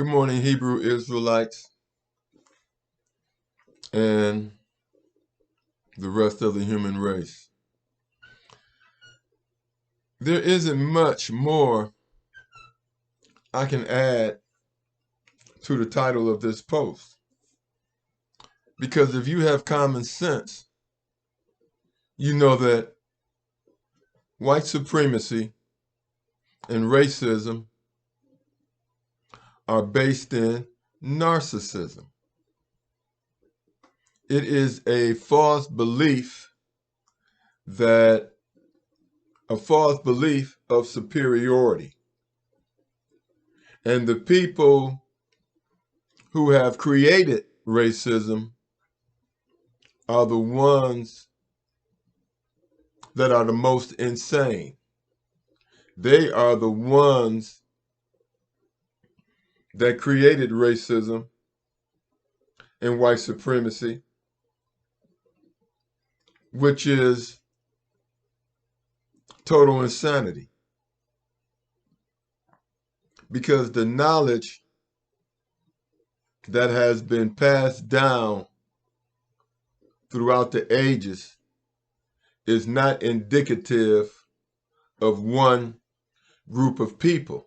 Good morning, Hebrew Israelites and the rest of the human race. There isn't much more I can add to the title of this post, because if you have common sense, you know that white supremacy and racism are based in narcissism. It is a false belief of superiority. And the people who have created racism are the ones that are the most insane. They are the ones that created racism and white supremacy, which is total insanity. Because the knowledge that has been passed down throughout the ages is not indicative of one group of people.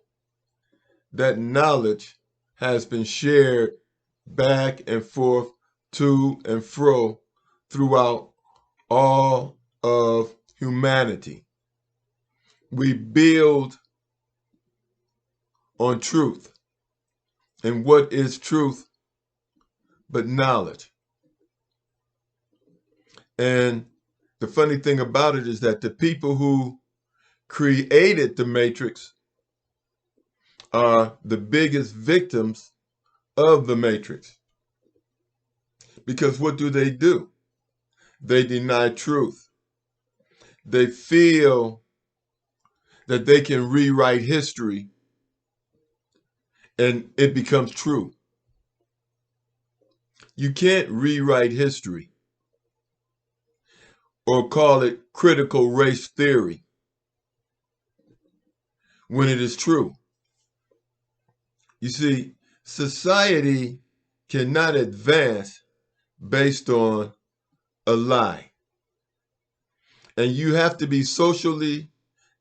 That knowledge has been shared back and forth, to and fro, throughout all of humanity. We build on truth. And what is truth but knowledge? And the funny thing about it is that the people who created the matrix are the biggest victims of the matrix. Because what do? They deny truth. They feel that they can rewrite history and it becomes true. You can't rewrite history or call it critical race theory when it is true. You see, society cannot advance based on a lie. And you have to be socially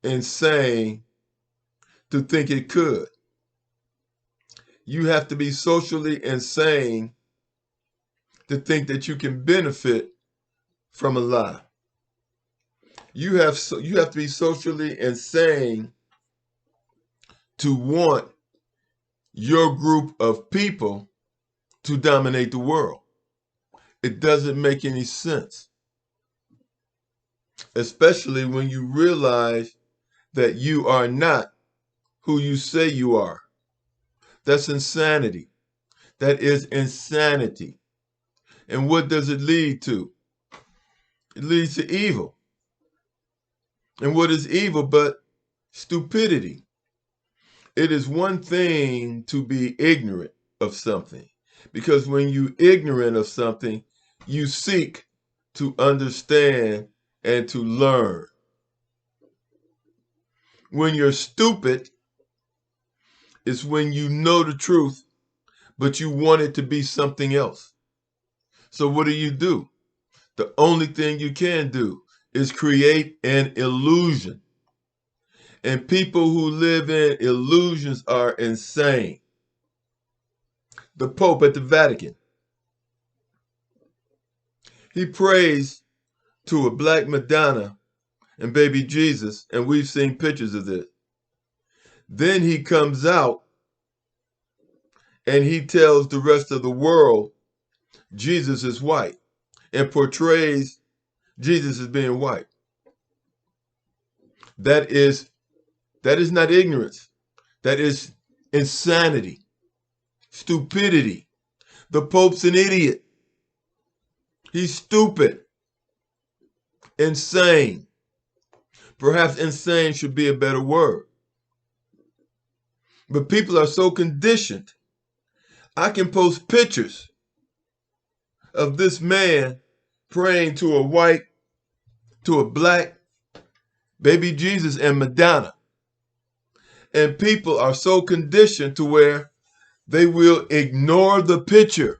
insane to think it could. You have to be socially insane to think that you can benefit from a lie. You have to be socially insane to want your group of people to dominate the world. It doesn't make any sense. Especially when you realize that you are not who you say you are. That's insanity. That is insanity. And what does it lead to? It leads to evil. And what is evil but stupidity? It is one thing to be ignorant of something, because when you're ignorant of something, you seek to understand and to learn. When you're stupid, it's when you know the truth, but you want it to be something else. So what do? The only thing you can do is create an illusion. And people who live in illusions are insane. The Pope at the Vatican, he prays to a black Madonna and baby Jesus, and we've seen pictures of this. Then he comes out and he tells the rest of the world Jesus is white and portrays Jesus as being white. That is not ignorance. That is insanity, stupidity. The Pope's an idiot. He's stupid, insane. Perhaps insane should be a better word. But people are so conditioned. I can post pictures of this man praying to a black baby Jesus and Madonna. And people are so conditioned to where They will ignore the picture.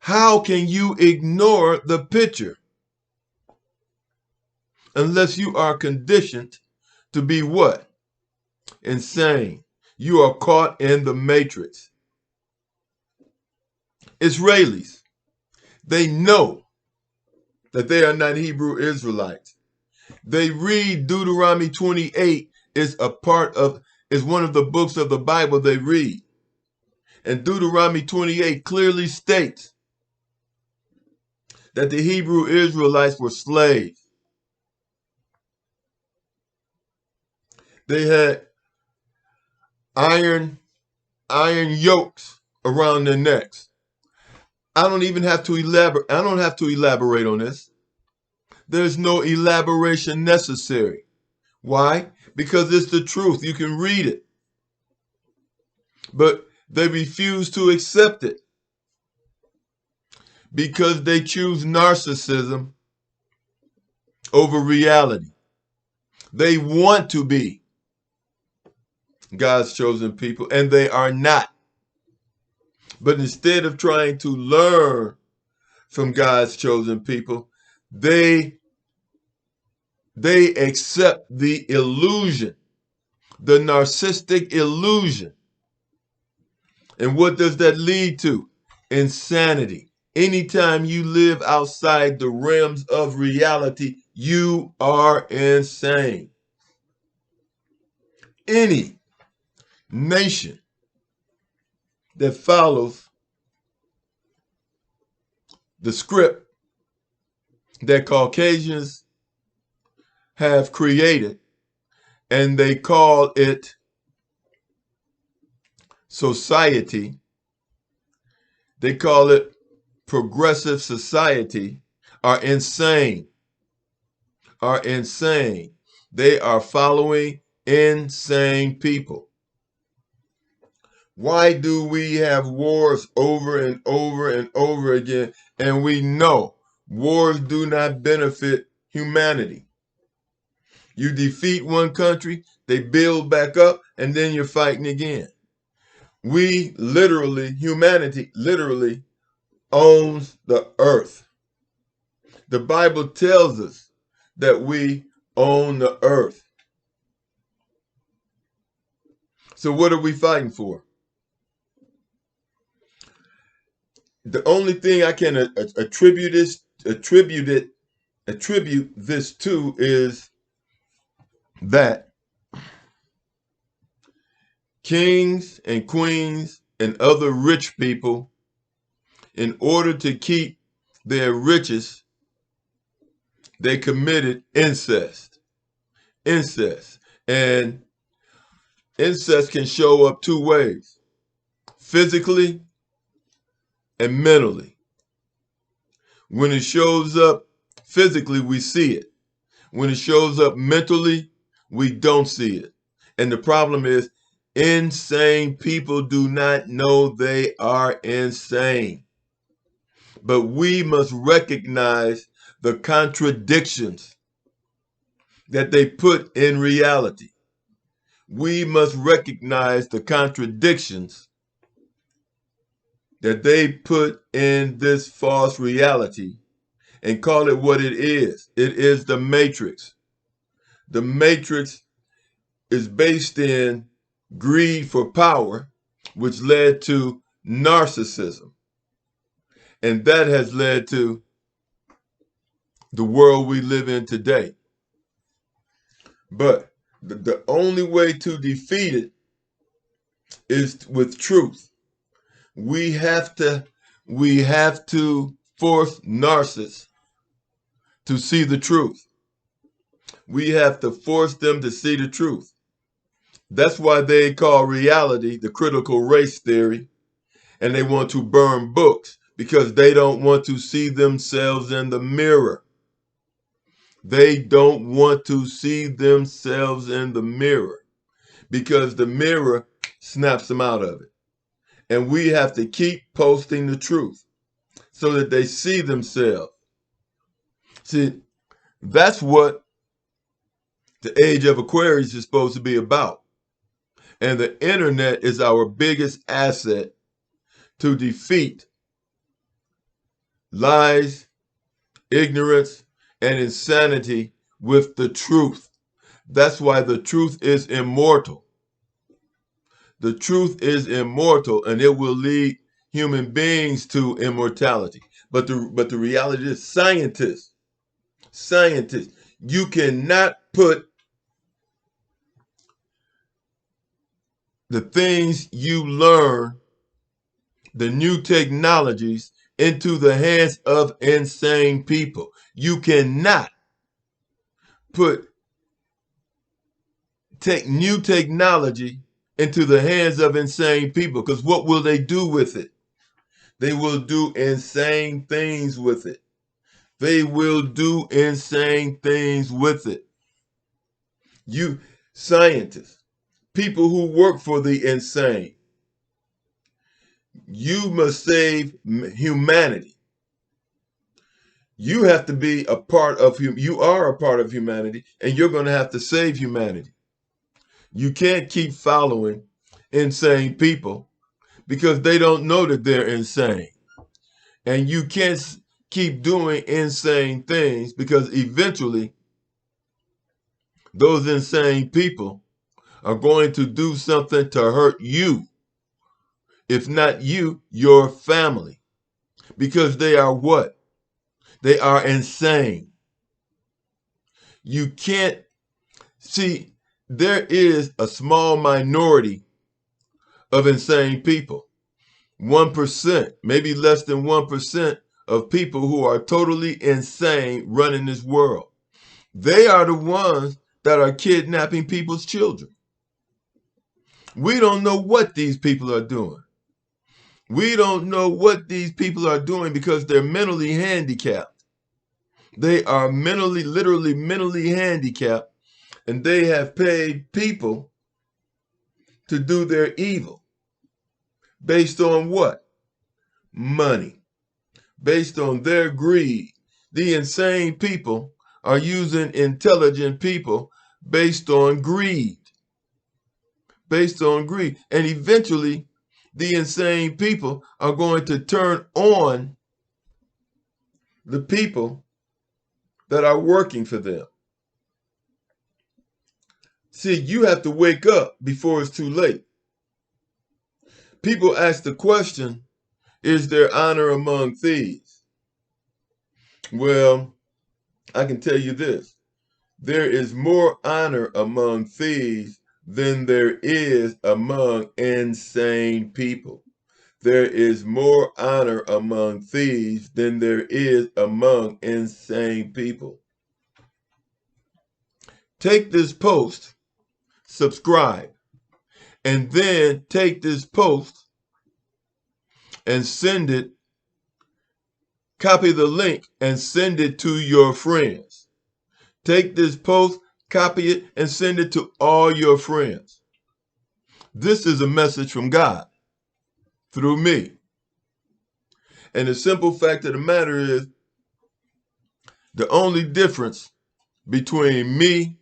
How can you ignore the picture? Unless you are conditioned to be what? Insane. You are caught in the matrix. Israelis, they know that they are not Hebrew Israelites. They read Deuteronomy 28 is one of the books of the Bible they read. And Deuteronomy 28 clearly states that the Hebrew Israelites were slaves. They had iron yokes around their necks. I don't have to elaborate on this. There's no elaboration necessary. Why? Because it's the truth. You can read it. But they refuse to accept it because they choose narcissism over reality. They want to be God's chosen people, and they are not. But instead of trying to learn from God's chosen people, they accept the illusion, the narcissistic illusion. And what does that lead to? Insanity. Anytime you live outside the realms of reality, you are insane. Any nation that follows the script that Caucasians have created, and they call it society, they call it progressive society, are insane. They are following insane people. Why do we have wars over and over and over again? And we know wars do not benefit humanity. You defeat one country, they build back up, and then you're fighting again. Humanity literally owns the earth. The Bible tells us that we own the earth. So what are we fighting for? The only thing I can attribute this to is that kings and queens and other rich people, in order to keep their riches, they committed incest. And incest can show up two ways: physically and mentally. When it shows up physically, we see it. When it shows up mentally, we don't see it. And the problem is, insane people do not know they are insane. But we must recognize the contradictions that they put in reality. We must recognize the contradictions that they put in this false reality and call it what it is. It is the matrix. The matrix is based in greed for power, which led to narcissism. And that has led to the world we live in today. But the only way to defeat it is with truth. We have to force narcissists to see the truth. We have to force them to see the truth. That's why they call reality the critical race theory, and they want to burn books because they don't want to see themselves in the mirror. They don't want to see themselves in the mirror because the mirror snaps them out of it. And we have to keep posting the truth so that they see themselves. See, that's what the age of Aquarius is supposed to be about. And the internet is our biggest asset to defeat lies, ignorance, and insanity with the truth. That's why the truth is immortal. The truth is immortal, and it will lead human beings to immortality. But the reality is, scientists, you cannot put the things you learn, the new technologies, into the hands of insane people. You cannot take new technology into the hands of insane people, because what will they do with it? They will do insane things with it. They will do insane things with it. You scientists, people who work for the insane, you must save humanity. You have to be a part of you are a part of humanity, and you're going to have to save humanity. You can't keep following insane people because they don't know that they're insane. And you can't keep doing insane things because eventually those insane people are going to do something to hurt you. If not you, your family. Because they are what? They are insane. You can't see, there is a small minority of insane people. 1%, maybe less than 1% of people who are totally insane running this world. They are the ones that are kidnapping people's children. We don't know what these people are doing. We don't know what these people are doing because they're mentally handicapped. They are literally mentally handicapped, and they have paid people to do their evil. Based on what? Money. Based on their greed. The insane people are using intelligent people based on greed. Based on greed. And eventually, the insane people are going to turn on the people that are working for them. See, you have to wake up before it's too late. People ask the question, is there honor among thieves? Well, I can tell you this. There is more honor among thieves than there is among insane people. There is more honor among thieves than there is among insane people. Take this post, subscribe, and then take this post and send it, copy the link and send it to your friends. Take this post, copy it, and send it to all your friends. This is a message from God through me. And the simple fact of the matter is, the only difference between me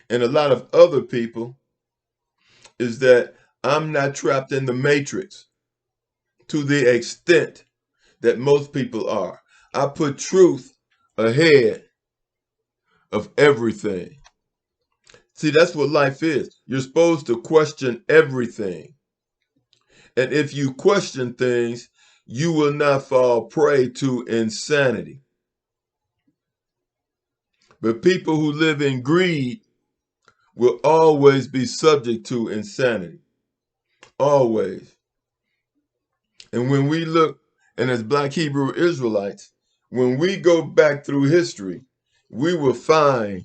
and a lot of other people is that I'm not trapped in the matrix to the extent that most people are. I put truth ahead of everything. See, that's what life is. You're supposed to question everything. And if you question things, you will not fall prey to insanity. But people who live in greed will always be subject to insanity. Always. And when we look, and as Black Hebrew Israelites, when we go back through history, we will find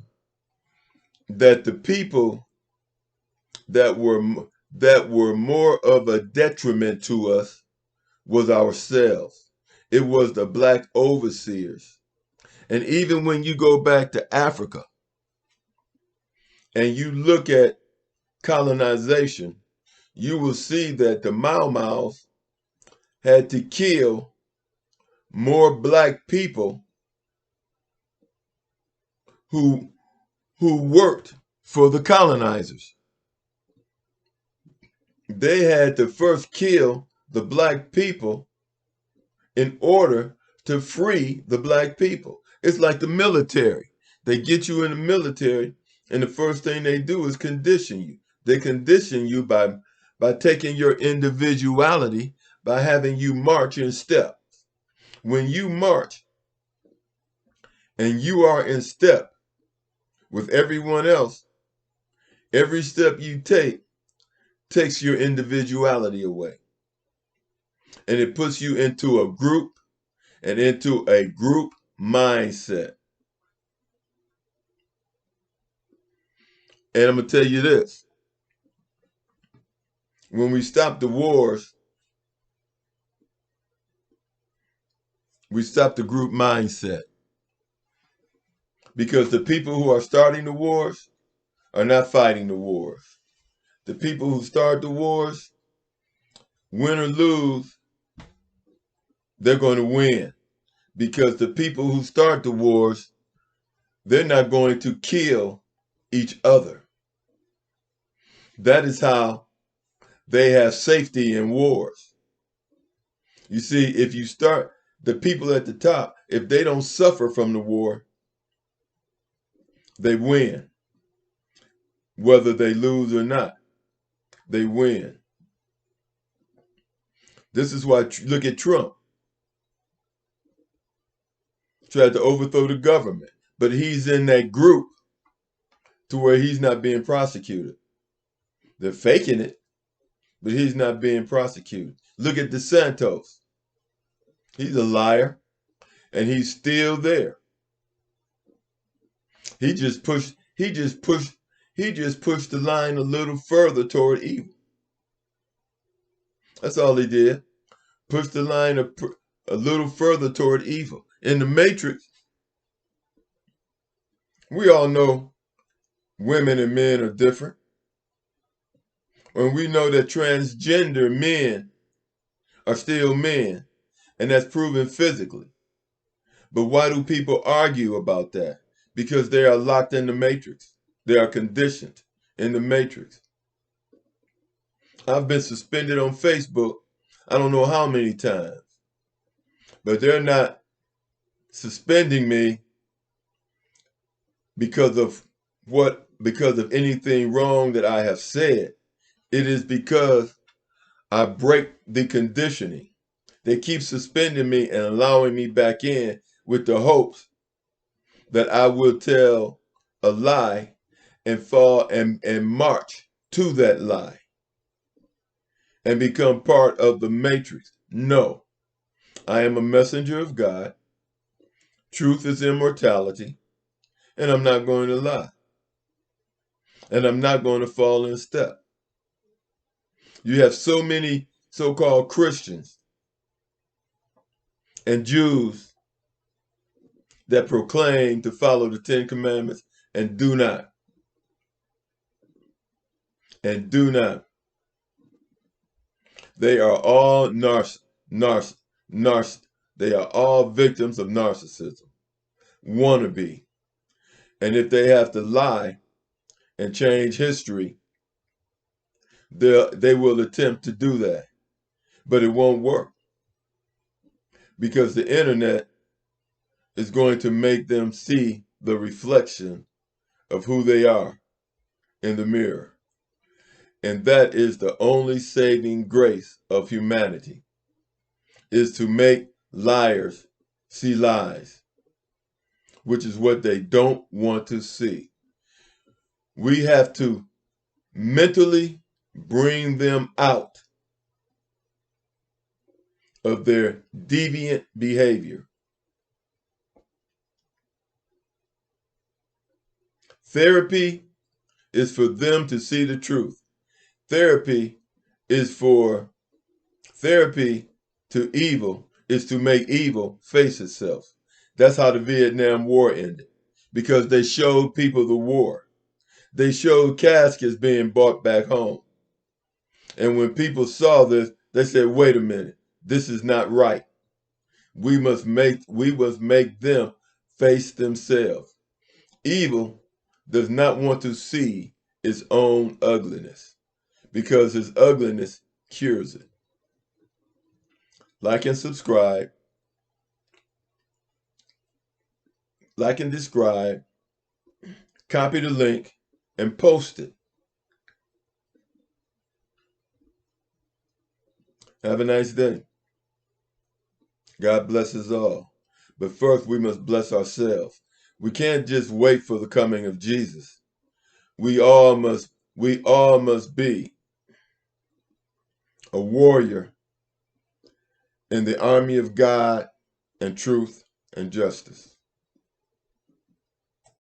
that the people that were more of a detriment to us was ourselves. It was the black overseers. And even when you go back to Africa and you look at colonization, you will see that the Mau Maus had to kill more black people who worked for the colonizers. They had to first kill the black people in order to free the black people. It's like the military. They get you in the military, and the first thing they do is condition you. They condition you by taking your individuality, by having you march in step. When you march and you are in step with everyone else, every step you take takes your individuality away. And it puts you into a group and into a group mindset. And I'm going to tell you this. When we stop the wars, we stop the group mindset. Because the people who are starting the wars are not fighting the wars. The people who start the wars, win or lose, they're going to win. Because the people who start the wars, they're not going to kill each other. That is how they have safety in wars. You see, if you start, the people at the top, if they don't suffer from the war, they win. Whether they lose or not, they win. This is why, look at Trump. Tried to overthrow the government, but he's in that group to where he's not being prosecuted. They're faking it, but he's not being prosecuted. Look at DeSantis. He's a liar, and he's still there. He just pushed the line a little further toward evil. That's all he did. Push the line a little further toward evil. In the Matrix, we all know women and men are different. And we know that transgender men are still men, and that's proven physically. But why do people argue about that? Because they are locked in the Matrix. They are conditioned in the Matrix. I've been suspended on Facebook, I don't know how many times. But they're not suspending me because of anything wrong that I have said. It is because I break the conditioning. They keep suspending me and allowing me back in with the hopes that I will tell a lie and fall and march to that lie and become part of the Matrix. No, I am a messenger of God. Truth is immortality, and I'm not going to lie. And I'm not going to fall in step. You have so many so-called Christians and Jews that proclaim to follow the Ten Commandments and do not. And do not. They are all they are all victims of narcissism. Wannabe. And if they have to lie and change history, they will attempt to do that. But it won't work. Because the internet is going to make them see the reflection of who they are in the mirror. And that is the only saving grace of humanity, is to make liars see lies, which is what they don't want to see. We have to mentally bring them out of their deviant behavior. Therapy is for them to see the truth. Therapy to evil is to make evil face itself. That's how the Vietnam War ended, because they showed people the war. They showed caskets being brought back home. And when people saw this, they said, wait a minute, this is not right. We must make them face themselves. Evil does not want to see its own ugliness, because its ugliness cures it. like and subscribe, like and describe, copy the link, and post it. Have a nice day. God bless us all. But first, we must bless ourselves. We can't just wait for the coming of Jesus. We all must be a warrior in the army of God and truth and justice.